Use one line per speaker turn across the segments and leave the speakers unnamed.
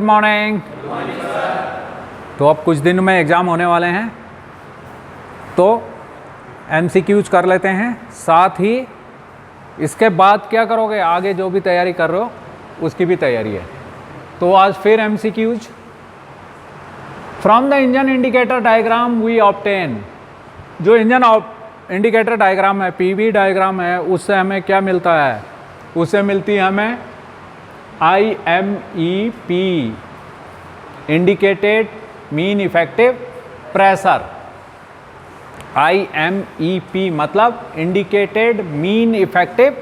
Good morning. तो अब कुछ दिन में एग्ज़ाम होने वाले हैं, तो MCQs कर लेते हैं। साथ ही इसके बाद क्या करोगे, आगे जो भी तैयारी कर रहे हो उसकी भी तैयारी है। तो आज फिर MCQs। From the engine indicator diagram we obtain, जो इंजन इंडिकेटर डायग्राम है, PV डायग्राम है, उससे हमें क्या मिलता है, उससे मिलती है हमें IMEP, indicated mean effective pressure. IMEP मतलब indicated mean effective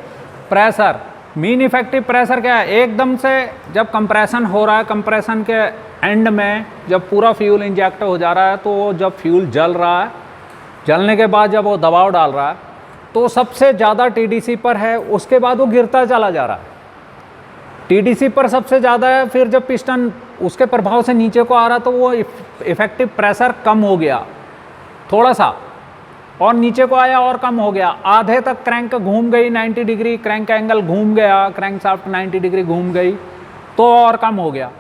pressure. Mean effective pressure क्या है, एकदम से जब कंप्रेशन हो रहा है, कंप्रेशन के एंड में जब पूरा फ्यूल इंजेक्ट हो जा रहा है, तो जब फ्यूल जल रहा है, जलने के बाद जब वो दबाव डाल रहा है, तो सबसे ज़्यादा TDC पर है, उसके बाद वो गिरता चला जा रहा है। TDC पर सबसे ज़्यादा है, फिर जब पिस्टन उसके प्रभाव से नीचे को आ रहा, तो वो इफेक्टिव प्रेशर कम हो गया थोड़ा सा, और नीचे को आया और कम हो गया। आधे तक क्रैंक घूम गई 90 डिग्री, क्रैंक एंगल घूम गया, क्रैंक शाफ्ट 90 डिग्री घूम गई, तो और कम हो गया।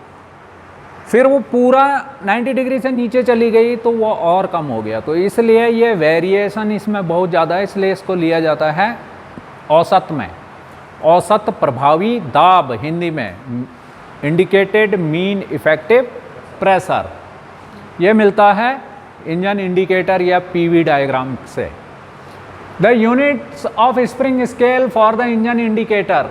फिर वो पूरा 90 डिग्री से नीचे चली गई, तो वो और कम हो गया। तो इसलिए ये वेरिएशन इसमें बहुत ज़्यादा है, इसलिए इसको लिया जाता है औसत में। औसत प्रभावी दाब, हिंदी में इंडिकेटेड मीन इफेक्टिव प्रेशर, ये मिलता है इंजन इंडिकेटर या PV डायग्राम से। The units of spring scale for the engine indicator,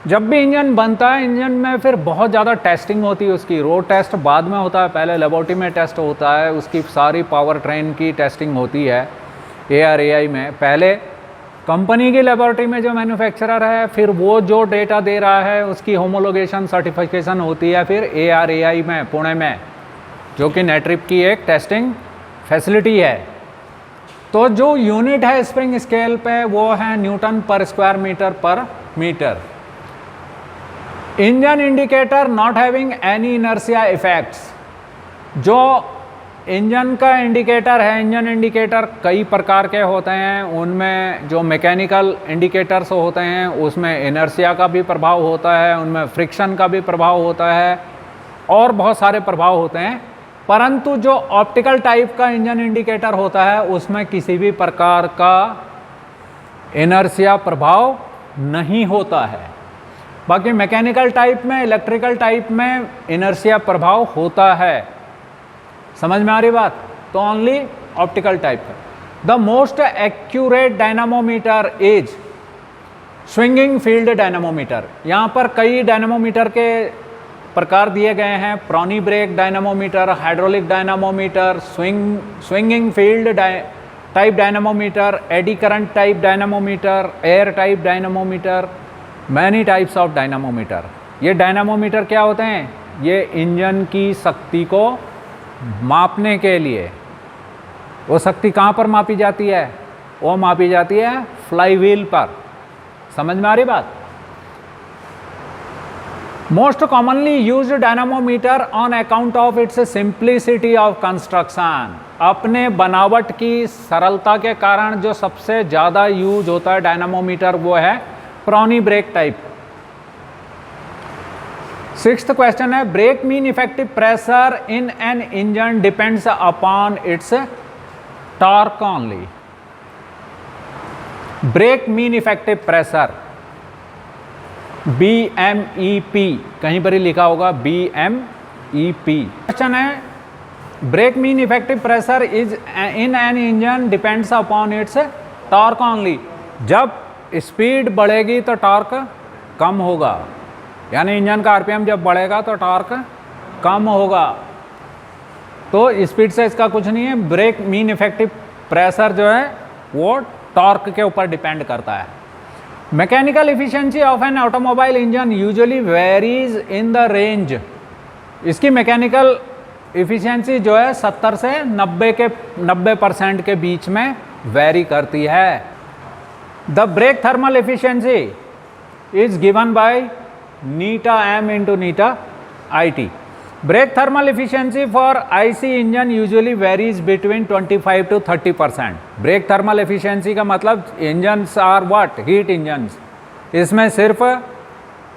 जब भी इंजन बनता है, इंजन में फिर बहुत ज़्यादा टेस्टिंग होती है उसकी। रोड टेस्ट बाद में होता है, पहले लेबोरेटरी में टेस्ट होता है, उसकी सारी पावर ट्रेन की टेस्टिंग होती है ARAI में। पहले कंपनी की लेबोरेटरी में जो मैन्युफैक्चरर है, फिर वो जो डेटा दे रहा है उसकी होमोलोगेशन सर्टिफिकेशन होती है फिर ARAI में, पुणे में, जो कि नेट्रिप की एक टेस्टिंग फैसिलिटी है। तो जो यूनिट है स्प्रिंग स्केल पे, वो है newton per square metre per metre. Engine indicator not having any inertia effects, जो इंजन का इंडिकेटर है, इंजन इंडिकेटर कई प्रकार के होते हैं। उनमें जो मैकेनिकल इंडिकेटर्स होते हैं, उसमें इनर्शिया का भी प्रभाव होता है, उनमें फ्रिक्शन का भी प्रभाव होता है, और बहुत सारे प्रभाव होते हैं। परंतु जो ऑप्टिकल टाइप का इंजन इंडिकेटर होता है, उसमें किसी भी प्रकार का इनर्शिया प्रभाव नहीं होता है। बाकी मैकेनिकल टाइप में, इलेक्ट्रिकल टाइप में इनर्शिया प्रभाव होता है। समझ में आ रही बात? तो ओनली ऑप्टिकल टाइप का। The most accurate dynamometer is swinging field dynamometer. यहाँ पर कई डायनामोमीटर के प्रकार दिए गए हैं, prony brake dynamometer, hydraulic dynamometer, swinging field type dynamometer, eddy current type dynamometer, air type dynamometer, many types of dynamometer. ये डायनामोमीटर क्या होते हैं? ये इंजन की शक्ति को मापने के लिए। वो शक्ति कहाँ पर मापी जाती है? वो मापी जाती है फ्लाईव्हील पर। समझ में आ रही बात? Most commonly used dynamometer on account of its simplicity of construction, अपने बनावट की सरलता के कारण जो सबसे ज़्यादा यूज होता है डायनामोमीटर, वो है Prony brake type. 6th question है, brake mean effective pressure in an engine depends upon its torque only. Brake mean effective pressure BMEP, कहीं पर ही लिखा होगा BMEP। क्वेश्चन है, brake mean effective pressure is in an engine depends upon its torque only. जब speed बढ़ेगी तो torque कम होगा, यानी इंजन का RPM जब बढ़ेगा तो टॉर्क कम होगा। तो स्पीड से इसका कुछ नहीं है। ब्रेक मीन इफेक्टिव प्रेशर जो है वो टॉर्क के ऊपर डिपेंड करता है। Mechanical efficiency of an automobile engine usually varies in the range. इसकी मैकेनिकल इफिशिएंसी जो है 70 से 90% के बीच में वेरी करती है। The brake thermal efficiency is given by ηm into ηIT। Brake thermal efficiency for IC engine usually varies between 25 to 30%। Brake thermal efficiency का मतलब engines are what? Heat engines. इसमें सिर्फ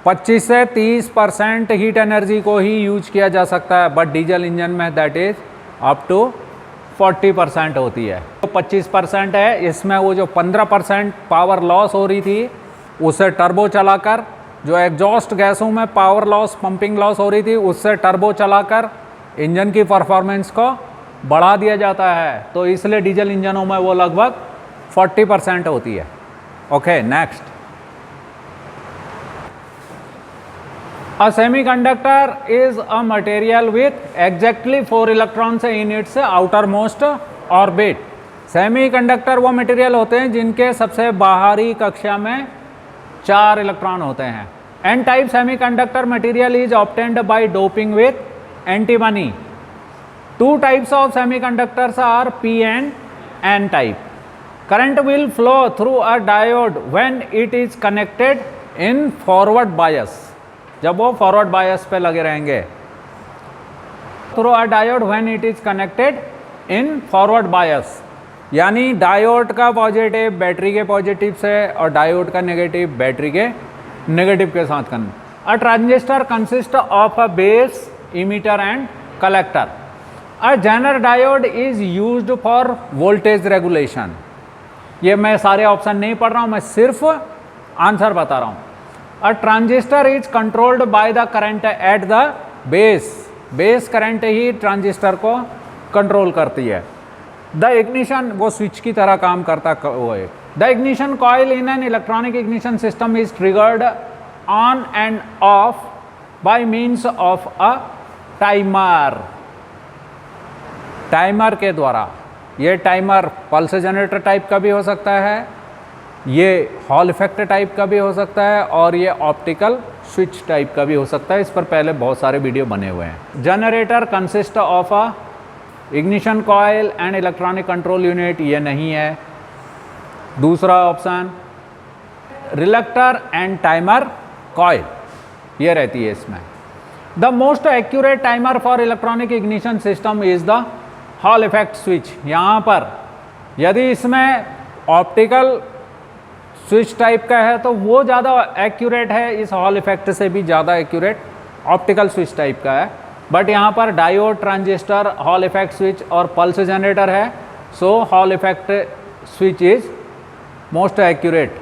25 से 30% हीट एनर्जी को ही use किया जा सकता है, बट डीजल इंजन में दैट इज अप टू 40% होती है। तो 25% है, इसमें वो जो 15% पावर लॉस हो रही थी उसे टर्बो चलाकर, जो एग्जॉस्ट गैसों में पावर लॉस, पंपिंग लॉस हो रही थी, उससे टर्बो चलाकर इंजन की परफॉर्मेंस को बढ़ा दिया जाता है। तो इसलिए डीजल इंजनों में वो लगभग 40% होती है। Okay, next, A semiconductor is a material with exactly 4 electrons in its outermost orbit. Semiconductor वो मटेरियल होते हैं जिनके सबसे बाहरी कक्षा में 4 इलेक्ट्रॉन होते हैं। N type semiconductor material is obtained by doping with antimony. 2 types of semiconductors are P and N type. Current will flow through a diode when it is connected in forward bias, जब वो forward bias पे लगे रहेंगे। Through a diode when it is connected in forward bias, यानी diode का positive battery के positive से और डायोड का नेगेटिव बैटरी के नेगेटिव के साथ करना। A transistor consist of a base, emitter and collector. A zener diode is used for voltage regulation. ये मैं सारे ऑप्शन नहीं पढ़ रहा हूँ, मैं सिर्फ आंसर बता रहा हूँ। A transistor is controlled by the current at the base. Base current he transistor को कंट्रोल करती है। द इग्निशन, वो स्विच की तरह काम करता वो है। The ignition coil in an electronic ignition system is triggered on end of bye means of a timer. Timer के द्वारा, ये टाइमर पल्स जनरेटर टाइप का भी हो सकता है, ये हॉल इफेक्ट टाइप का भी हो सकता है, और ये ऑप्टिकल स्विच टाइप का भी हो सकता है। इस पर पहले बहुत सारे वीडियो बने हुए हैं। Generator consist of a ignition coil and electronic control unit, ये नहीं है। दूसरा ऑप्शन रिलेक्टर एंड टाइमर कॉइल, ये रहती है इसमें। The most accurate timer for electronic ignition system is the hall effect switch. यहाँ पर यदि इसमें ऑप्टिकल स्विच टाइप का है तो वो ज़्यादा एक्यूरेट है, इस हॉल इफेक्ट से भी ज़्यादा एक्यूरेट ऑप्टिकल स्विच टाइप का है। बट यहाँ पर diode, transistor, hall effect switch और पल्स जनरेटर है, so hall effect switch is most accurate.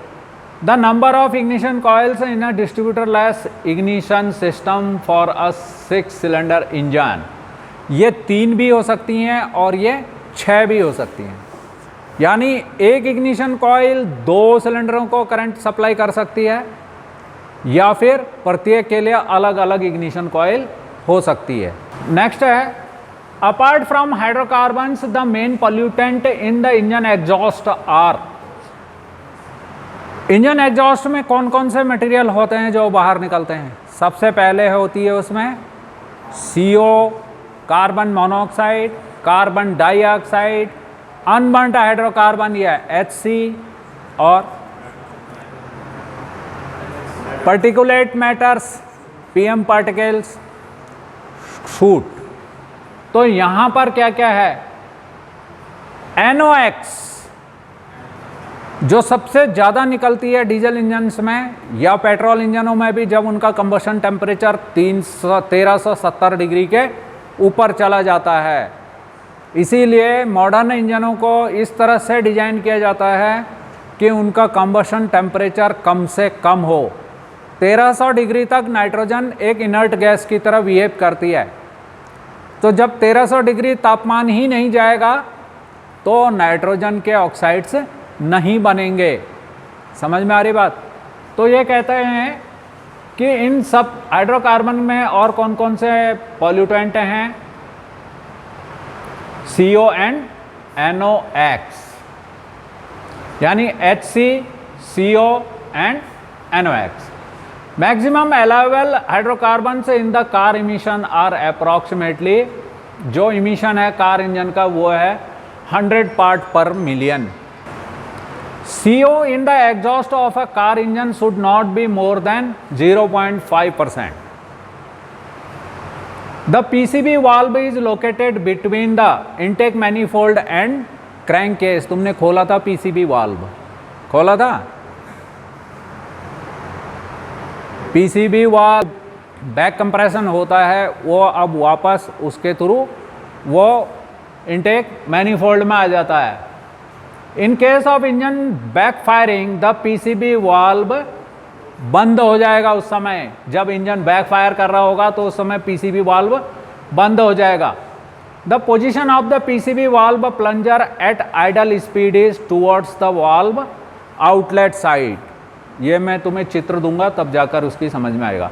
The number of ignition coils in a distributor less ignition system for a 6 cylinder engine, ये 3 भी हो सकती हैं और ये 6 भी हो सकती हैं। यानी एक इग्निशन कॉइल 2 सिलेंडरों को करंट सप्लाई कर सकती है, या फिर प्रत्येक के लिए अलग अलग इग्निशन कॉइल हो सकती है। नेक्स्ट है, apart from hydrocarbons the main pollutant in the engine exhaust are. Engine exhaust में कौन कौन से मटेरियल होते हैं जो बाहर निकलते हैं? सबसे पहले होती है उसमें CO, carbon monoxide, carbon dioxide, unburned hydrocarbon या HC, और particulate matters, PM particles, suit. तो यहाँ पर क्या क्या है? NOx जो सबसे ज़्यादा निकलती है डीजल इंजन्स में या पेट्रोल इंजनों में भी, जब उनका कंबशन टेम्परेचर 1370 डिग्री के ऊपर चला जाता है। इसीलिए मॉडर्न इंजनों को इस तरह से डिज़ाइन किया जाता है कि उनका कंबशन टेम्परेचर कम से कम हो। 1300 डिग्री तक नाइट्रोजन एक इनर्ट गैस की तरह बिहेव करती है, तो जब 1300 डिग्री तापमान ही नहीं जाएगा तो नाइट्रोजन के ऑक्साइड्स नहीं बनेंगे। समझ में आ रही बात? तो ये कहते हैं कि इन सब हाइड्रोकार्बन में और कौन कौन से पॉल्यूटेंट हैं? CO एंड NOx, यानी HC, CO and NOx। Maximum allowable hydrocarbons in the car emission are approximately, जो इमिशन है कार इंजन का वो है 100 part per million. CO in the exhaust of a car engine should not be more than 0.5%. The PCB valve is located between the intake manifold and crankcase. तुमने खोला था PCB valve, खोला था? PCB valve back compression होता है वो अब वापस उसके थ्रू वो इनटेक मैनिफोल्ड में आ जाता है। In case of engine back firing the PCB valve बंद हो जाएगा। उस समय जब इंजन बैक फायर कर रहा होगा तो उस समय पीसीबी वाल्व बंद हो जाएगा। The position of the PCB valve plunger at idle speed is towards the valve outlet side. ये मैं तुम्हें चित्र दूंगा तब जाकर उसकी समझ में आएगा।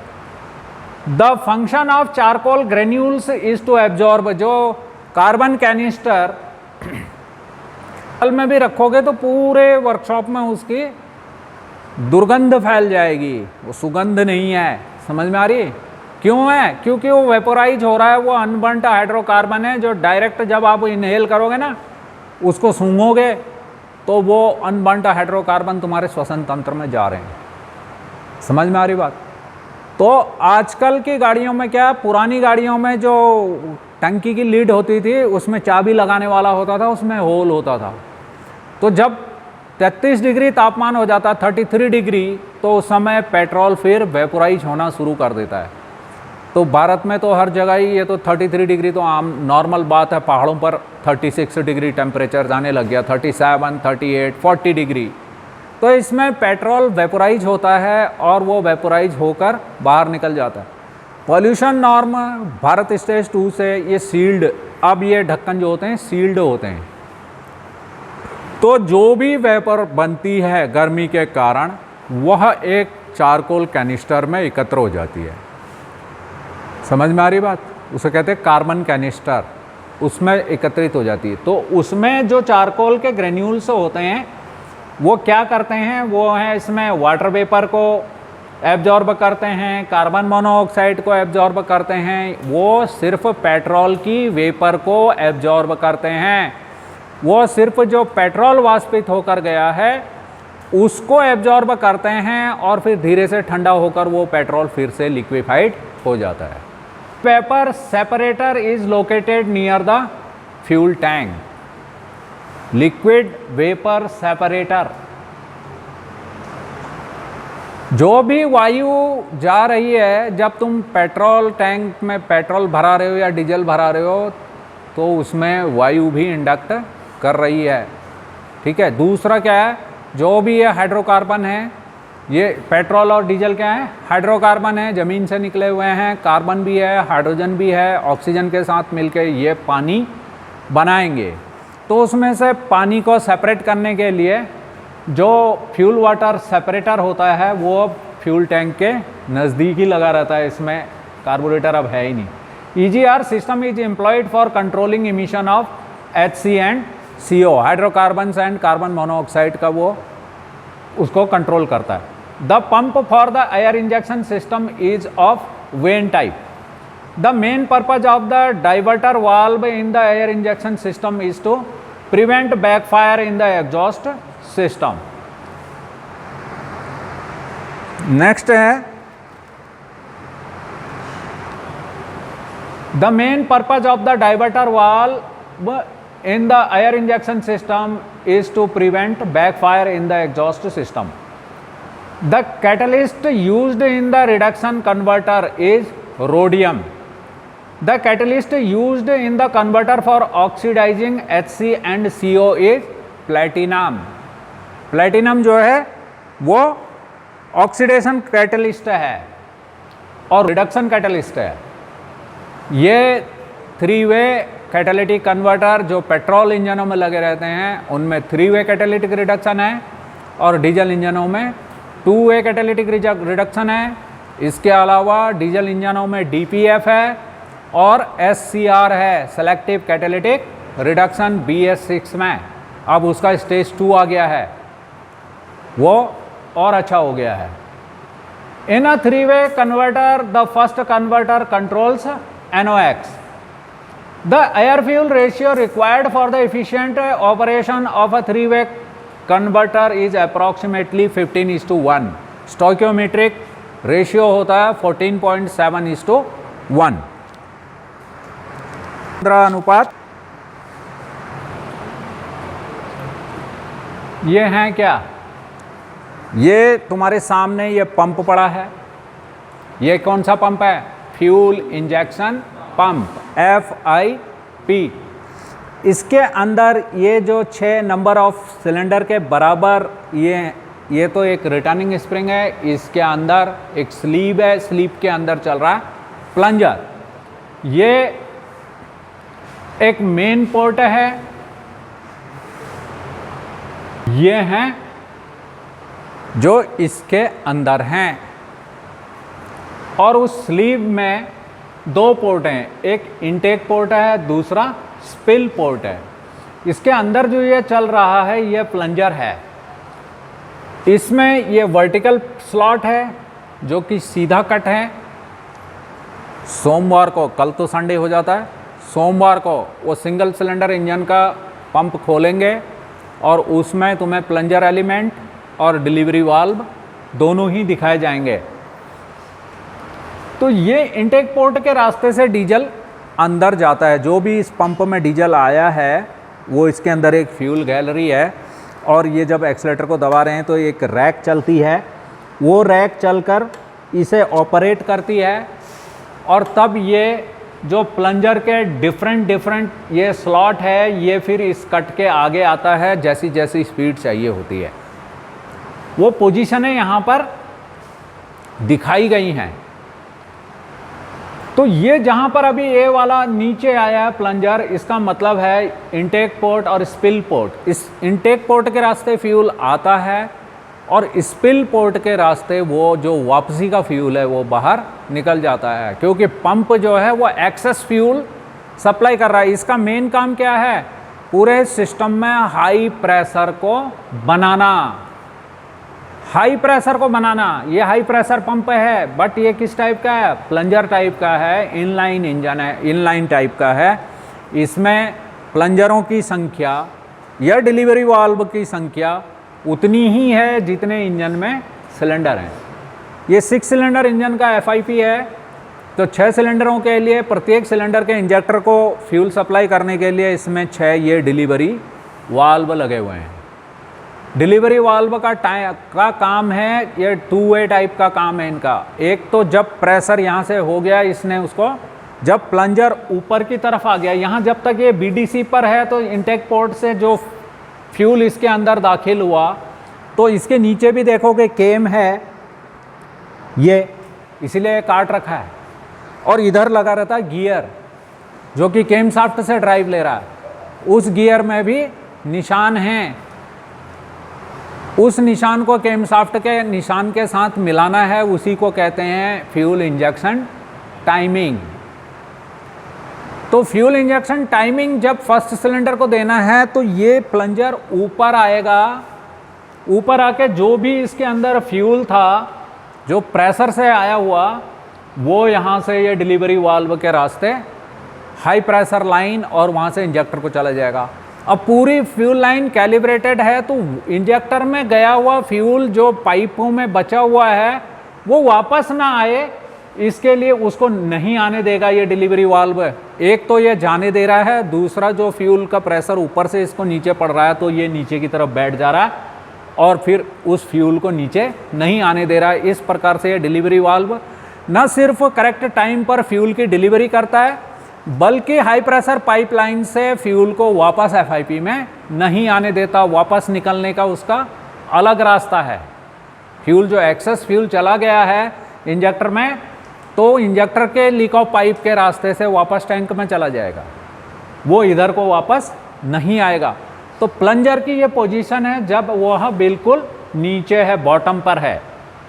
The function of charcoal granules is to absorb. जो कार्बन कैनिस्टर में भी रखोगे तो पूरे वर्कशॉप में उसकी दुर्गंध फैल जाएगी, वो सुगंध नहीं है। समझ में आ रही है? क्यों है? क्योंकि वो वेपोराइज हो रहा है, वो अनबर्न्ट हाइड्रोकार्बन है जो डायरेक्ट जब आप इनहेल करोगे ना, उसको सूंघोगे तो वो अनबर्न्ट हाइड्रोकार्बन तुम्हारे श्वसन तंत्र में जा रहे हैं। समझ में आ रही बात? तो आजकल की गाड़ियों में क्या, पुरानी गाड़ियों में जो टंकी की लीड होती थी उसमें चाबी लगाने वाला होता था, उसमें होल होता था। तो जब 33 डिग्री तापमान हो जाता, 33 डिग्री, तो उस समय पेट्रोल फिर वेपोराइज होना शुरू कर देता है। तो भारत में तो हर जगह ही ये तो 33 डिग्री तो आम नॉर्मल बात है। पहाड़ों पर 36 डिग्री टेम्परेचर जाने लग गया, 37, 38, 40 डिग्री। तो इसमें पेट्रोल वेपोराइज होता है और वो वेपोराइज होकर बाहर निकल जाता है। पॉल्यूशन नॉर्म भारत स्टेज 2 से ये सील्ड, अब ये ढक्कन जो होते हैं सील्ड होते हैं। तो जो भी वेपर बनती है गर्मी के कारण वह एक चारकोल कैनिस्टर में एकत्र हो जाती है। समझ में आ रही बात? उसे कहते हैं कार्बन कैनिस्टर, उसमें एकत्रित हो जाती है। तो उसमें जो चारकोल के ग्रेन्यूल्स होते हैं वो क्या करते हैं, वो है इसमें वाटर वेपर को एब्जॉर्ब करते हैं, कार्बन मोनोऑक्साइड को एब्जॉर्ब करते हैं। वो सिर्फ पेट्रोल की वेपर को एब्जॉर्ब करते हैं। वो सिर्फ जो पेट्रोल वाष्पित होकर गया है उसको एब्जॉर्ब करते हैं और फिर धीरे से ठंडा होकर वो पेट्रोल फिर से लिक्विफाइड हो जाता है। Vapour separator is located near the fuel tank. Liquid vapour separator, जो भी वायु जा रही है, जब तुम पेट्रोल टैंक में पेट्रोल भरा रहे हो या डीजल भरा रहे हो तो उसमें वायु भी इंडक्ट कर रही है। ठीक है। दूसरा क्या है, जो भी ये हाइड्रोकार्बन है, ये पेट्रोल और डीजल क्या है, हाइड्रोकार्बन है, ज़मीन से निकले हुए हैं। कार्बन भी है, हाइड्रोजन भी है, ऑक्सीजन के साथ मिलकर ये पानी बनाएंगे। तो उसमें से पानी को सेपरेट करने के लिए जो फ्यूल वाटर सेपरेटर होता है वो फ्यूल टैंक के नज़दीक ही लगा रहता है। इसमें कार्बोरेटर अब है ही नहीं। EGR system is employed for controlling emission of HC and CO, hydrocarbons and carbon monoxide का वो उसको कंट्रोल करता है। The pump for the air injection system is of vane type. The main purpose of the diverter valve in the air injection system is to prevent backfire in the exhaust system. Next है the main purpose of the diverter valve in the air injection system is to prevent backfire in the exhaust system. The catalyst used in the reduction converter is rhodium. The catalyst used in the converter for oxidizing HC and CO is platinum. Platinum जो है वो oxidation catalyst है और reduction catalyst है। ये 3-वे catalytic converter जो petrol इंजनों में लगे रहते हैं उनमें 3-वे कैटालिटिक रिडक्शन है और डीजल इंजनों में 2-वे कैटालिटिक रिडक्शन है। इसके अलावा डीजल इंजनों में DPF है और SCR है, सेलेक्टिव कैटालिटिक रिडक्शन BS6 में। अब उसका स्टेज 2 आ गया है, वो और अच्छा हो गया है। इन अ 3-वे converter the first converter controls NOx. The air fuel ratio required for the efficient operation of a 3-way converter is approximately 15:1. Stoichiometric ratio होता है 14.7:1। 15 अनुपात। ये हैं क्या, ये तुम्हारे सामने ये पंप पड़ा है, ये कौन सा पंप है? Fuel injection pump, FIP। इसके अंदर ये जो 6 नंबर ऑफ सिलेंडर के बराबर ये तो एक रिटर्निंग स्प्रिंग है, इसके अंदर एक स्लीव है, स्लीव के अंदर चल रहा है प्लंजर। ये एक मेन पोर्ट है, ये हैं जो इसके अंदर हैं, और उस स्लीव में 2 पोर्ट हैं, एक इनटेक पोर्ट है, दूसरा स्पिल पोर्ट है। इसके अंदर जो ये चल रहा है ये प्लंजर है। इसमें ये वर्टिकल स्लॉट है जो कि सीधा कट है। सोमवार को, कल तो संडे हो जाता है, सोमवार को वो सिंगल सिलेंडर इंजन का पंप खोलेंगे और उसमें तुम्हें प्लंजर एलिमेंट और डिलीवरी वाल्व दोनों ही दिखाए जाएंगे। तो ये इनटेक पोर्ट के रास्ते से डीजल अंदर जाता है। जो भी इस पंप में डीजल आया है वो इसके अंदर एक फ्यूल गैलरी है, और ये जब एक्सीलेटर को दबा रहे हैं तो एक रैक चलती है, वो रैक चलकर इसे ऑपरेट करती है, और तब ये जो प्लंजर के डिफरेंट ये स्लॉट है ये फिर इस कट के आगे आता है जैसी जैसी स्पीड चाहिए होती है। वो पोजीशनें यहाँ पर दिखाई गई हैं। तो ये जहाँ पर अभी ए वाला नीचे आया है प्लंजर, इसका मतलब है इनटेक पोर्ट और स्पिल पोर्ट। इस इनटेक पोर्ट के रास्ते फ्यूल आता है और स्पिल पोर्ट के रास्ते वो जो वापसी का फ्यूल है वो बाहर निकल जाता है, क्योंकि पंप जो है वो एक्सेस फ्यूल सप्लाई कर रहा है। इसका मेन काम क्या है? पूरे सिस्टम में हाई प्रेशर को बनाना, हाई प्रेशर को बनाना। ये हाई प्रेशर पंप है, बट ये किस टाइप का है? प्लंजर टाइप का है, इनलाइन इंजन है, इनलाइन टाइप का है। इसमें प्लंजरों की संख्या या डिलीवरी वाल्व की संख्या उतनी ही है जितने इंजन में सिलेंडर हैं। ये 6 सिलेंडर इंजन का FIP है, तो 6 सिलेंडरों के लिए प्रत्येक सिलेंडर के इंजेक्टर को फ्यूल सप्लाई करने के लिए इसमें 6 ये डिलीवरी वाल्व लगे हुए हैं। डिलीवरी वाल्व का काम है, ये 2 वे टाइप का काम है इनका। एक तो जब प्रेशर यहाँ से हो गया, इसने उसको जब प्लंजर ऊपर की तरफ आ गया, यहाँ जब तक ये BDC पर है तो इनटेक पोर्ट से जो फ्यूल इसके अंदर दाखिल हुआ, तो इसके नीचे भी देखोगे केम है, ये इसीलिए काट रखा है, और इधर लगा रहता है गियर जो कि केम शाफ्ट से ड्राइव ले रहा है। उस गियर में भी निशान हैं, उस निशान को केम शाफ्ट के निशान के साथ मिलाना है, उसी को कहते हैं फ्यूल इंजेक्शन टाइमिंग। तो फ्यूल इंजेक्शन टाइमिंग जब फर्स्ट सिलेंडर को देना है तो ये प्लंजर ऊपर आएगा, ऊपर आके जो भी इसके अंदर फ्यूल था जो प्रेशर से आया हुआ, वो यहाँ से ये डिलीवरी वाल्व के रास्ते हाई प्रेशर लाइन और वहाँ से इंजेक्टर को चला जाएगा। अब पूरी फ्यूल लाइन कैलिब्रेटेड है, तो इंजेक्टर में गया हुआ फ्यूल जो पाइपों में बचा हुआ है वो वापस ना आए, इसके लिए उसको नहीं आने देगा ये डिलीवरी वाल्व। एक तो ये जाने दे रहा है, दूसरा जो फ्यूल का प्रेशर ऊपर से इसको नीचे पड़ रहा है तो ये नीचे की तरफ बैठ जा रहा है और फिर उस फ्यूल को नीचे नहीं आने दे रहा है। इस प्रकार से ये डिलीवरी वाल्व न सिर्फ करेक्ट टाइम पर फ्यूल की डिलीवरी करता है, बल्कि हाई प्रेशर पाइपलाइन से फ्यूल को वापस FIP में नहीं आने देता। वापस निकलने का उसका अलग रास्ता है। फ्यूल जो एक्सेस फ्यूल चला गया है इंजेक्टर में, तो इंजेक्टर के लीक ऑफ पाइप के रास्ते से वापस टैंक में चला जाएगा, वो इधर को वापस नहीं आएगा। तो प्लंजर की ये पोजीशन है जब वह बिल्कुल नीचे है, बॉटम पर है,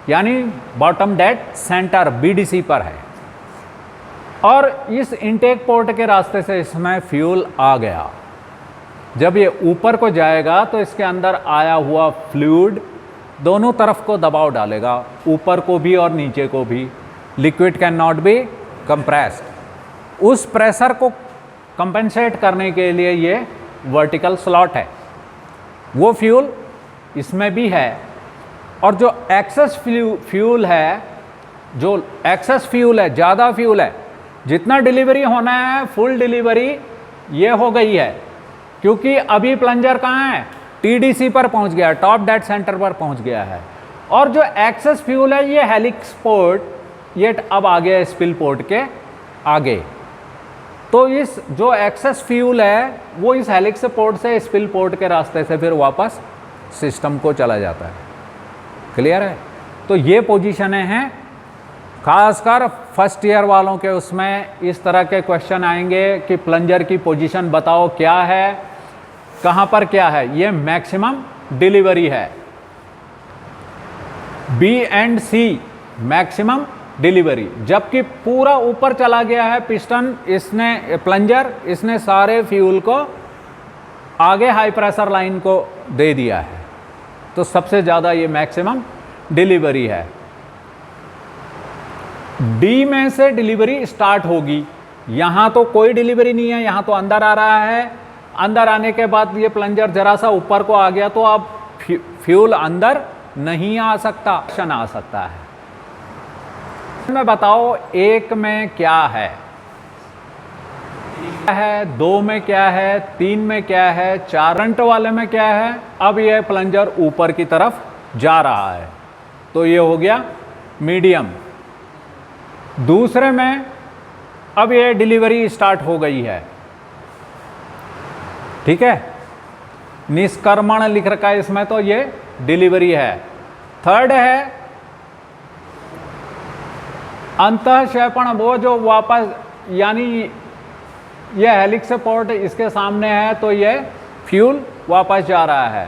यानी बॉटम डेड सेंटर BDC पर है, और इस इनटेक पोर्ट के रास्ते से इसमें फ्यूल आ गया। जब ये ऊपर को जाएगा तो इसके अंदर आया हुआ फ्लूइड दोनों तरफ को दबाव डालेगा, ऊपर को भी और नीचे को भी। Liquid can not be compressed. उस प्रेशर को कंपेंसेट करने के लिए ये वर्टिकल स्लॉट है, वो फ्यूल इसमें भी है। और जो एक्सेस फ्यूल है, जो एक्सेस फ्यूल है, ज़्यादा फ्यूल है, जितना डिलीवरी होना है फुल डिलीवरी ये हो गई है, क्योंकि अभी प्लंजर कहाँ है? TDC पर पहुंच गया, टॉप डेड सेंटर पर पहुंच गया है। और जो एक्सेस फ्यूल है ये हेलिक्स पोर्ट ये अब आ गया स्पिल पोर्ट के आगे। तो इस जो एक्सेस फ्यूल है वो इस हेलिक्स पोर्ट से स्पिल पोर्ट के रास्ते से फिर वापस सिस्टम को चला जाता है। क्लियर है? तो ये पोजीशनें हैं, खासकर फर्स्ट ईयर वालों के उसमें इस तरह के क्वेश्चन आएंगे कि प्लंजर की पोजीशन बताओ क्या है, कहाँ पर क्या है। ये मैक्सिमम डिलीवरी है, B and C maximum delivery, जबकि पूरा ऊपर चला गया है पिस्टन, इसने प्लंजर, इसने सारे फ्यूल को आगे हाई प्रेशर लाइन को दे दिया है, तो सबसे ज़्यादा ये मैक्सिमम डिलीवरी है। डी में से डिलीवरी स्टार्ट होगी। यहाँ तो कोई डिलीवरी नहीं है, यहाँ तो अंदर आ रहा है, अंदर आने के बाद ये प्लंजर जरा सा ऊपर को आ गया तो अब फ्यूल अंदर नहीं आ सकता, ऑप्शन आ सकता है। में बताओ एक में क्या है, दो में क्या है, तीन में क्या है, चार करंट वाले में क्या है। अब ये प्लंजर ऊपर की तरफ जा रहा है तो ये हो गया मीडियम। दूसरे में अब ये डिलीवरी स्टार्ट हो गई है, ठीक है, निष्क्रमण लिख रखा है इसमें, तो ये डिलीवरी है। थर्ड है अंतःक्षेपण, वो जो वापस, यानी ये हेलिक्स पोर्ट इसके सामने है तो ये फ्यूल वापस जा रहा है।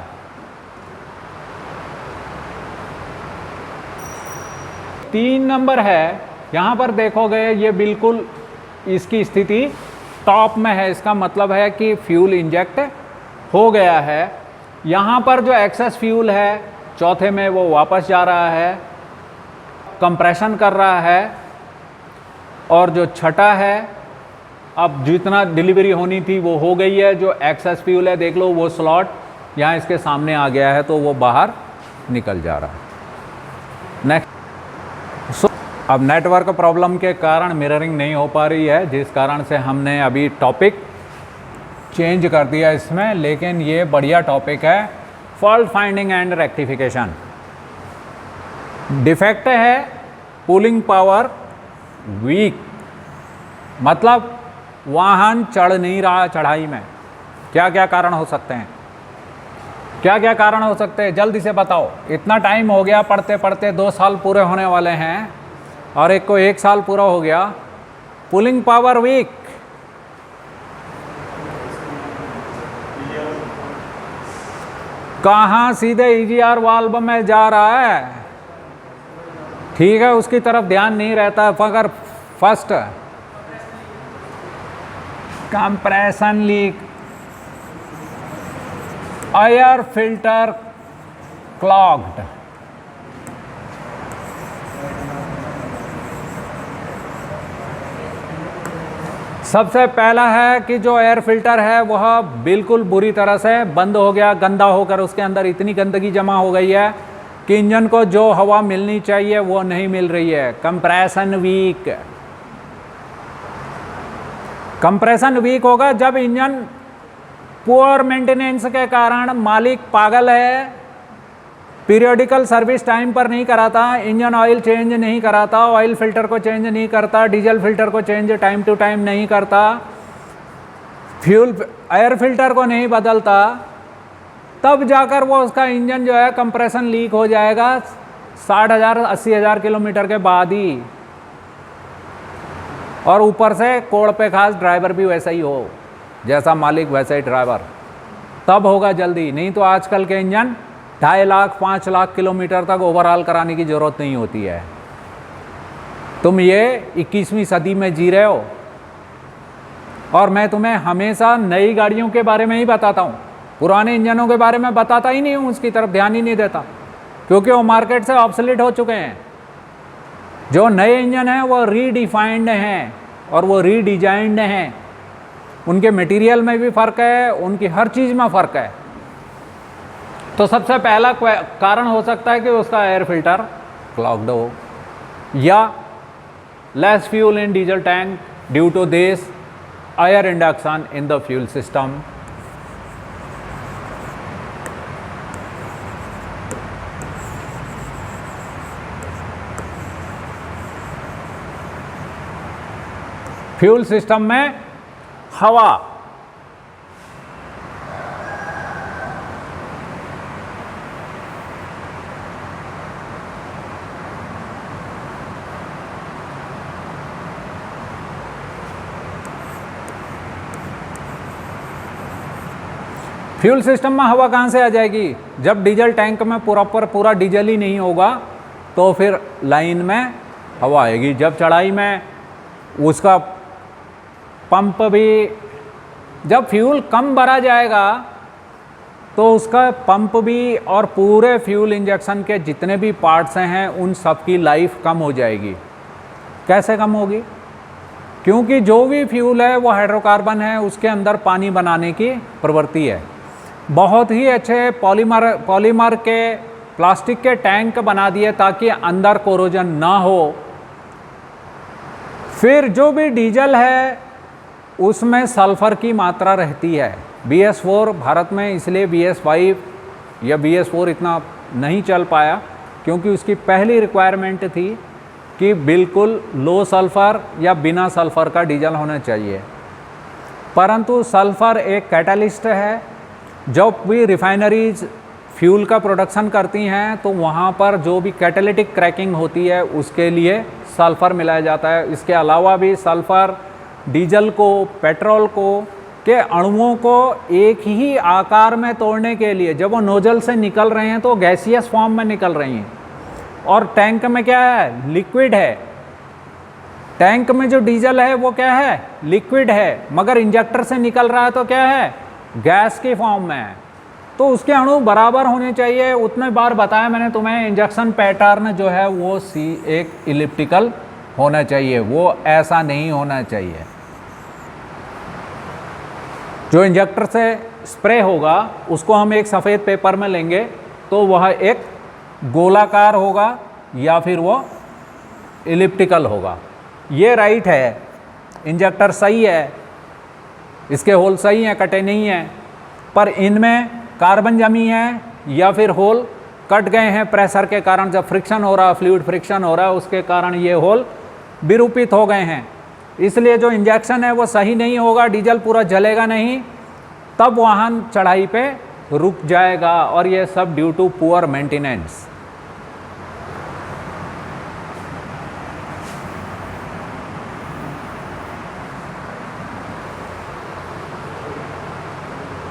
तीन नंबर है, यहां पर देखोगे ये बिल्कुल इसकी स्थिति टॉप में है, इसका मतलब है कि फ्यूल इंजेक्ट हो गया है। यहां पर जो एक्सेस फ्यूल है चौथे में वो वापस जा रहा है, कंप्रेशन कर रहा है। और जो छठा है, अब जितना डिलीवरी होनी थी वो हो गई है, जो एक्सेस फ्यूल है देख लो वो स्लॉट यहाँ इसके सामने आ गया है तो वो बाहर निकल जा रहा है। नेक्स्ट, अब नेटवर्क प्रॉब्लम के कारण मिररिंग नहीं हो पा रही है, जिस कारण से हमने अभी टॉपिक चेंज कर दिया इसमें, लेकिन ये बढ़िया टॉपिक है, fault finding and rectification. Defect है कूलिंग पावर वीक, मतलब वाहन चढ़ नहीं रहा चढ़ाई में। क्या क्या कारण हो सकते हैं, क्या क्या कारण हो सकते हैं, जल्दी से बताओ। इतना टाइम हो गया पढ़ते पढ़ते, 2 साल पूरे होने वाले हैं और एक को 1 साल पूरा हो गया। पुलिंग पावर वीक, कहाँ सीधे ईजीआर वाल्व में जा रहा है, ठीक है, उसकी तरफ ध्यान नहीं रहता। अगर first compression leak, air filter clogged, सबसे पहला है कि जो एयर फिल्टर है वह बिल्कुल बुरी तरह से बंद हो गया, गंदा होकर उसके अंदर इतनी गंदगी जमा हो गई है कि इंजन को जो हवा मिलनी चाहिए वो नहीं मिल रही है। कंप्रेशन वीक, कंप्रेशन वीक होगा जब इंजन पुअर मेंटेनेंस के कारण मालिक पागल है, पीरियोडिकल सर्विस टाइम पर नहीं कराता, इंजन ऑयल चेंज नहीं कराता, ऑयल फिल्टर को चेंज नहीं करता, डीजल फिल्टर को चेंज टाइम टू टाइम नहीं करता, फ्यूल एयर फिल्टर को नहीं बदलता, तब जाकर वो उसका इंजन जो है कंप्रेशन लीक हो जाएगा 60,000 80,000 किलोमीटर के बाद ही। और ऊपर से कोड़ पे खास ड्राइवर भी वैसा ही हो, जैसा मालिक वैसा ही ड्राइवर, तब होगा जल्दी। नहीं तो आजकल के इंजन 2.5 लाख 5 लाख किलोमीटर तक ओवरऑल कराने की ज़रूरत नहीं होती है। तुम ये 21वीं सदी में जी रहे हो और मैं तुम्हें हमेशा नई गाड़ियों के बारे में ही बताता हूँ, पुराने इंजनों के बारे में बताता ही नहीं हूँ, उसकी तरफ ध्यान ही नहीं देता, क्योंकि वो मार्केट से ऑब्सोलीट हो चुके हैं। जो नए इंजन हैं वो रीडिफाइंड हैं और वो रीडिजाइंड हैं, उनके मटेरियल में भी फ़र्क है, उनकी हर चीज़ में फ़र्क है। तो सबसे पहला कारण हो सकता है कि उसका एयर फिल्टर क्लॉग्ड हो, या less fuel in diesel tank due to this air induction in the fuel system. Fuel system में हवा, फ्यूल सिस्टम में हवा कहाँ से आ जाएगी? जब डीजल टैंक में पूरा डीजल ही नहीं होगा तो फिर लाइन में हवा आएगी। जब चढ़ाई में उसका पंप भी, जब फ्यूल कम भरा जाएगा तो उसका पंप भी और पूरे फ्यूल इंजेक्शन के जितने भी पार्ट्स हैं उन सब की लाइफ कम हो जाएगी। कैसे कम होगी? क्योंकि जो भी फ्यूल है वो हाइड्रोकार्बन है, उसके अंदर पानी बनाने की प्रवृत्ति है। बहुत ही अच्छे पॉलीमर के प्लास्टिक के टैंक बना दिए ताकि अंदर कोरोजन ना हो। फिर जो भी डीजल है उसमें सल्फर की मात्रा रहती है। BS4 भारत में इसलिए BS5 या BS4 इतना नहीं चल पाया क्योंकि उसकी पहली रिक्वायरमेंट थी कि बिल्कुल लो सल्फ़र या बिना सल्फ़र का डीजल होना चाहिए। परंतु सल्फ़र एक कैटालिस्ट है। जब भी रिफाइनरीज फ्यूल का प्रोडक्शन करती हैं तो वहाँ पर जो भी कैटालिटिक क्रैकिंग होती है उसके लिए सल्फ़र मिलाया जाता है। इसके अलावा भी सल्फ़र डीजल को, पेट्रोल को के अणुओं को एक ही आकार में तोड़ने के लिए, जब वो नोजल से निकल रहे हैं तो गैसियस फॉर्म में निकल रही हैं और टैंक में क्या है? लिक्विड है। टैंक में जो डीजल है वो क्या है? लिक्विड है, मगर इंजेक्टर से निकल रहा है तो क्या है? गैस के फॉर्म में है। तो उसके अणु बराबर होने चाहिए। उतने बार बताया मैंने तुम्हें, इंजेक्शन पैटर्न जो है वो एक इलिप्टिकल होना चाहिए, वो ऐसा नहीं होना चाहिए। जो इंजेक्टर से स्प्रे होगा उसको हम एक सफ़ेद पेपर में लेंगे तो वह एक गोलाकार होगा या फिर वो इलिप्टिकल होगा। ये राइट है, इंजेक्टर सही है, इसके होल सही हैं, कटे नहीं हैं, पर इनमें कार्बन जमी है या फिर होल कट गए हैं प्रेशर के कारण। जब फ्रिक्शन हो रहा है, फ्लूइड फ्रिक्शन हो रहा है, उसके कारण ये होल विरूपित हो गए हैं। इसलिए जो इंजेक्शन है वो सही नहीं होगा, डीजल पूरा जलेगा नहीं, तब वाहन चढ़ाई पे रुक जाएगा। और ये सब ड्यू टू पुअर मेंटेनेंस।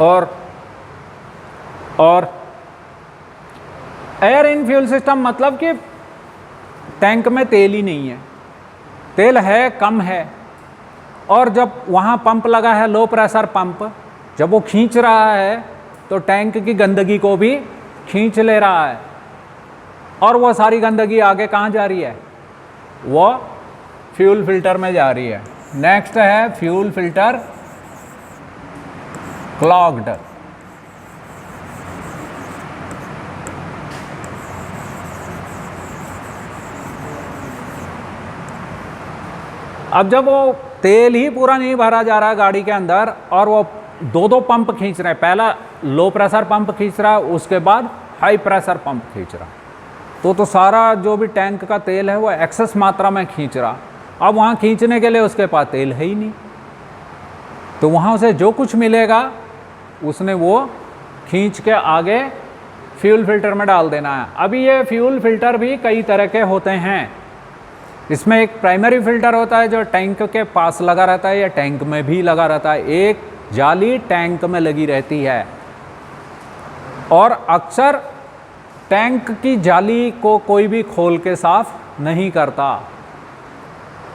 और एयर इन फ्यूल सिस्टम मतलब कि टैंक में तेल ही नहीं है, तेल है कम है, और जब वहाँ पंप लगा है लो प्रेशर पंप, जब वो खींच रहा है तो टैंक की गंदगी को भी खींच ले रहा है और वो सारी गंदगी आगे कहाँ जा रही है? वो फ्यूल फिल्टर में जा रही है। नेक्स्ट है फ्यूल फिल्टर क्लॉग्ड। अब जब वो तेल ही पूरा नहीं भरा जा रहा गाड़ी के अंदर और वो दो पंप खींच रहे हैं, पहला लो प्रेशर पंप खींच रहा है, उसके बाद हाई प्रेशर पंप खींच रहा, तो सारा जो भी टैंक का तेल है वो एक्सेस मात्रा में खींच रहा। अब वहाँ खींचने के लिए उसके पास तेल है ही नहीं, तो वहाँ उसे जो कुछ मिलेगा उसने वो खींच के आगे फ्यूल फिल्टर में डाल देना है। अभी ये फ्यूल फिल्टर भी कई तरह के होते हैं। इसमें एक प्राइमरी फिल्टर होता है जो टैंक के पास लगा रहता है या टैंक में भी लगा रहता है। एक जाली टैंक में लगी रहती है और अक्सर टैंक की जाली को कोई भी खोल के साफ नहीं करता।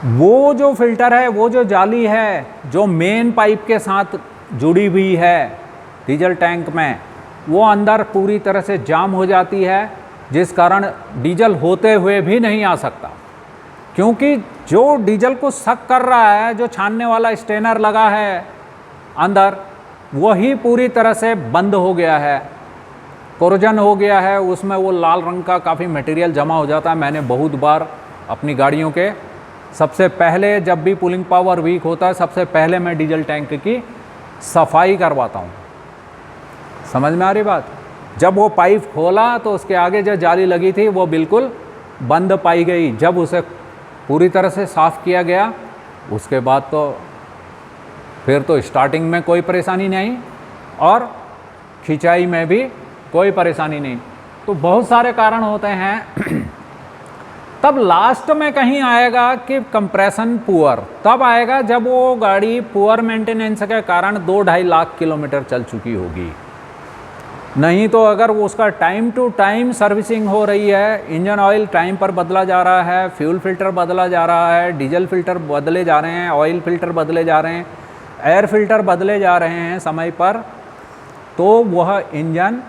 वो जो फिल्टर है, वो जो जाली है जो मेन पाइप के साथ जुड़ी हुई है डीजल टैंक में, वो अंदर पूरी तरह से जाम हो जाती है, जिस कारण डीजल होते हुए भी नहीं आ सकता। क्योंकि जो डीजल को सक कर रहा है, जो छानने वाला स्टेनर लगा है अंदर, वही पूरी तरह से बंद हो गया है, कोरोजन हो गया है, उसमें वो लाल रंग का काफ़ी मटेरियल जमा हो जाता है। मैंने बहुत बार अपनी गाड़ियों के सबसे पहले, जब भी पुलिंग पावर वीक होता है, सबसे पहले मैं डीजल टैंक की सफाई करवाता हूँ। समझ में आ रही बात? जब वो पाइप खोला तो उसके आगे जो जाली लगी थी वो बिल्कुल बंद पाई गई। जब उसे पूरी तरह से साफ़ किया गया उसके बाद तो फिर तो स्टार्टिंग में कोई परेशानी नहीं और खिंचाई में भी कोई परेशानी नहीं। तो बहुत सारे कारण होते हैं। तब लास्ट में कहीं आएगा कि कंप्रेशन पुअर, तब आएगा जब वो गाड़ी पुअर मेंटेनेंस के कारण 2-2.5 लाख किलोमीटर चल चुकी होगी। नहीं तो अगर वो उसका टाइम टू टाइम सर्विसिंग हो रही है, इंजन ऑयल टाइम पर बदला जा रहा है, फ्यूल फिल्टर बदला जा रहा है, डीजल फिल्टर बदले जा रहे हैं, ऑयल फिल्टर बदले जा रहे हैं, एयर फिल्टर बदले जा रहे हैं समय पर, तो वह इंजन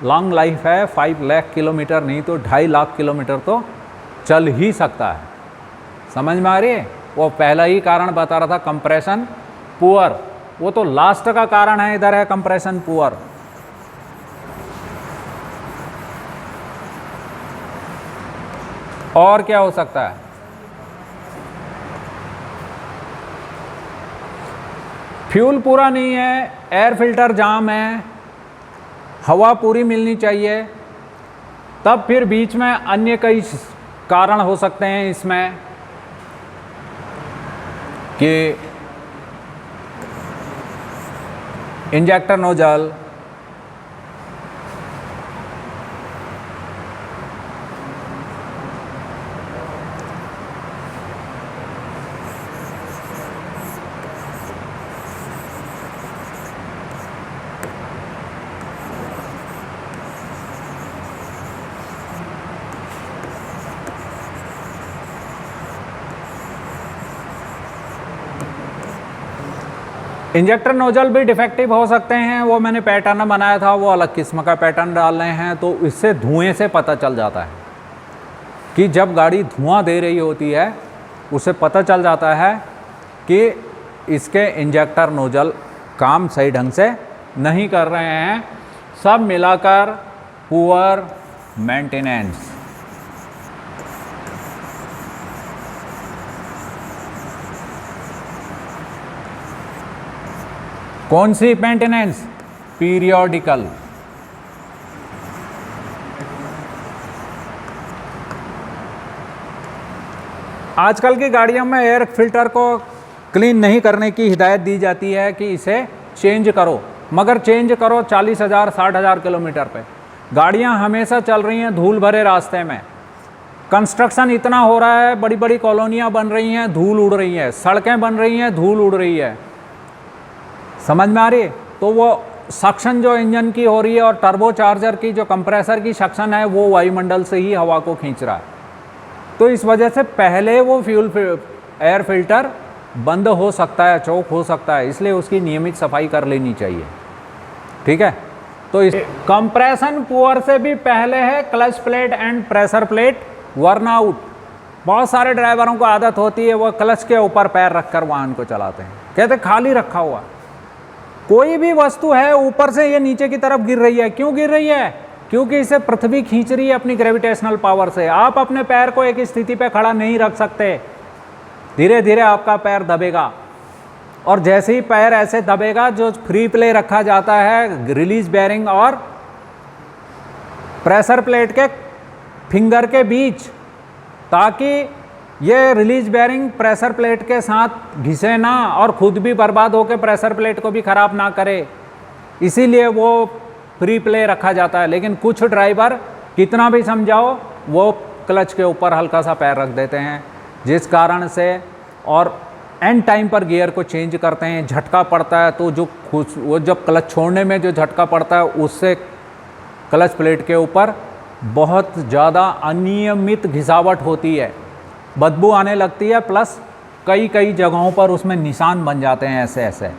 लॉन्ग लाइफ है। 5 लाख किलोमीटर नहीं तो 2.5 लाख किलोमीटर तो चल ही सकता है। समझ में आ रही है? वो पहला ही कारण बता रहा था कंप्रेशन पुअर, वो तो लास्ट का कारण है, इधर है कंप्रेशन पुअर। और क्या हो सकता है? फ्यूल पूरा नहीं है, एयर फिल्टर जाम है, हवा पूरी मिलनी चाहिए। तब फिर बीच में अन्य कई कारण हो सकते हैं इसमें कि इंजेक्टर नोजल, इंजेक्टर नोजल भी डिफेक्टिव हो सकते हैं। वो मैंने पैटर्न बनाया था, वो अलग किस्म का पैटर्न डाल रहे हैं, तो इससे धुएं से पता चल जाता है कि जब गाड़ी धुआं दे रही होती है उसे पता चल जाता है कि इसके इंजेक्टर नोजल काम सही ढंग से नहीं कर रहे हैं। सब मिलाकर पुअर मेंटेनेंस। कौन सी मेंटेनेंस? पीरियोडिकल। आजकल की गाड़ियों में एयर फिल्टर को क्लीन नहीं करने की हिदायत दी जाती है कि इसे चेंज करो, मगर चेंज करो 40,000 60,000 किलोमीटर पे। गाड़ियां हमेशा चल रही हैं धूल भरे रास्ते में, कंस्ट्रक्शन इतना हो रहा है, बड़ी बड़ी कॉलोनियां बन रही हैं, धूल उड़ रही है, सड़कें बन रही हैं, धूल उड़ रही है। समझ में आ रही है? तो वो सक्शन जो इंजन की हो रही है और टर्बो चार्जर की जो कंप्रेसर की सक्शन है वो वायुमंडल से ही हवा को खींच रहा है। तो इस वजह से पहले वो एयर फिल्टर बंद हो सकता है, चौक हो सकता है, इसलिए उसकी नियमित सफाई कर लेनी चाहिए। ठीक है? तो इस कंप्रेशन पुअर से भी पहले है clutch plate and pressure plate worn out. बहुत सारे ड्राइवरों को आदत होती है वो क्लच के ऊपर पैर रखकर वाहन को चलाते हैं, कहते खाली रखा हुआ। कोई भी वस्तु है ऊपर से ये नीचे की तरफ गिर रही है, क्यों गिर रही है? क्योंकि इसे पृथ्वी खींच रही है अपनी ग्रेविटेशनल पावर से। आप अपने पैर को एक स्थिति पे खड़ा नहीं रख सकते, धीरे धीरे आपका पैर दबेगा, और जैसे ही पैर ऐसे दबेगा, जो फ्री प्ले रखा जाता है रिलीज बेयरिंग और प्रेशर प्लेट के फिंगर के बीच, ताकि ये रिलीज बेयरिंग प्रेशर प्लेट के साथ घिसे ना और खुद भी बर्बाद होकर प्रेशर प्लेट को भी ख़राब ना करे, इसीलिए वो फ्री प्ले रखा जाता है। लेकिन कुछ ड्राइवर कितना भी समझाओ वो क्लच के ऊपर हल्का सा पैर रख देते हैं, जिस कारण से और एंड टाइम पर गियर को चेंज करते हैं, झटका पड़ता है, तो जो वो जब क्लच छोड़ने में जो झटका पड़ता है उससे क्लच प्लेट के ऊपर बहुत ज़्यादा अनियमित घिसावट होती है, बदबू आने लगती है, प्लस कई कई जगहों पर उसमें निशान बन जाते हैं ऐसे ऐसे।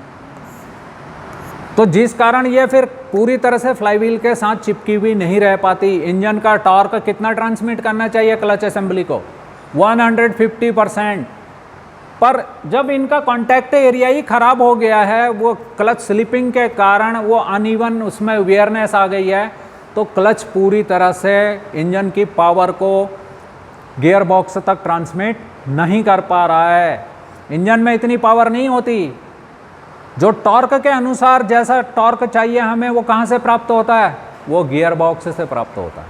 तो जिस कारण ये फिर पूरी तरह से फ्लाईव्हील के साथ चिपकी हुई नहीं रह पाती। इंजन का टॉर्क कितना ट्रांसमिट करना चाहिए क्लच असेंबली को? 150%। पर जब इनका कॉन्टैक्ट एरिया ही ख़राब हो गया है, वो क्लच स्लिपिंग के कारण वो अनइवन उसमें वियरनेस आ गई है, तो क्लच पूरी तरह से इंजन की पावर को गियर बॉक्स तक ट्रांसमिट नहीं कर पा रहा है। इंजन में इतनी पावर नहीं होती, जो टॉर्क के अनुसार जैसा टॉर्क चाहिए हमें वो कहाँ से प्राप्त होता है? वो गियर बॉक्स से प्राप्त होता है।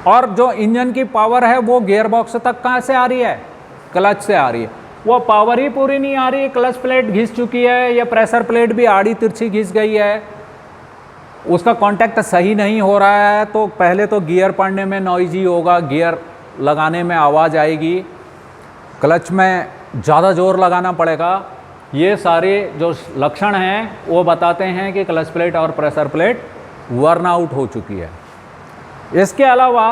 और जो इंजन की पावर है वो गियर बॉक्स तक कहाँ से आ रही है? क्लच से आ रही है। वो पावर ही पूरी नहीं आ रही, क्लच प्लेट घिस चुकी है या प्रेशर प्लेट भी आड़ी तिरछी घिस गई है, उसका कांटेक्ट सही नहीं हो रहा है, तो पहले तो गियर पड़ने में नॉइजी होगा, गियर लगाने में आवाज़ आएगी, क्लच में ज़्यादा ज़ोर लगाना पड़ेगा। ये सारे जो लक्षण हैं वो बताते हैं कि क्लच प्लेट और प्रेशर प्लेट वर्न आउट हो चुकी है। इसके अलावा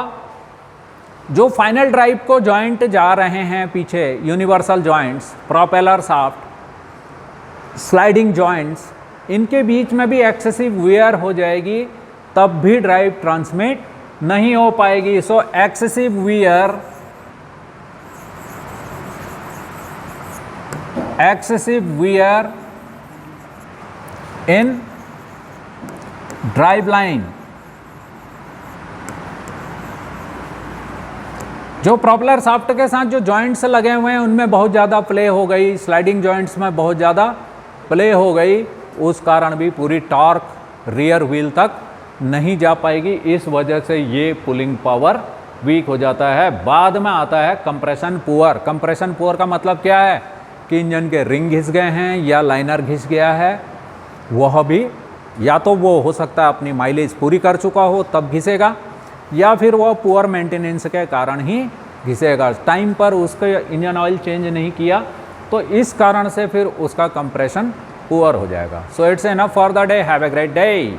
जो फाइनल ड्राइव को जॉइंट जा रहे हैं पीछे, universal joints, propeller shaft, sliding joints, इनके बीच में भी एक्सेसिव वेयर हो जाएगी, तब भी ड्राइव ट्रांसमिट नहीं हो पाएगी। So excessive wear in drive line, जो प्रोपेलर शाफ्ट के साथ जो जॉइंट्स लगे हुए हैं उनमें बहुत ज़्यादा प्ले हो गई, स्लाइडिंग जॉइंट्स में बहुत ज़्यादा प्ले हो गई, उस कारण भी पूरी टॉर्क रियर व्हील तक नहीं जा पाएगी। इस वजह से ये पुलिंग पावर वीक हो जाता है। बाद में आता है कंप्रेशन पुअर। कंप्रेशन पुअर का मतलब क्या है कि इंजन के रिंग घिस गए हैं या लाइनर घिस गया है, वह भी या तो वो हो सकता है अपनी माइलेज पूरी कर चुका हो तब घिसेगा, या फिर वह पुअर मेंटेनेंस के कारण ही घिसेगा, टाइम पर उसका इंजन ऑयल चेंज नहीं किया, तो इस कारण से फिर उसका कंप्रेशन पुअर हो जाएगा। So it's enough for the day, have a great day.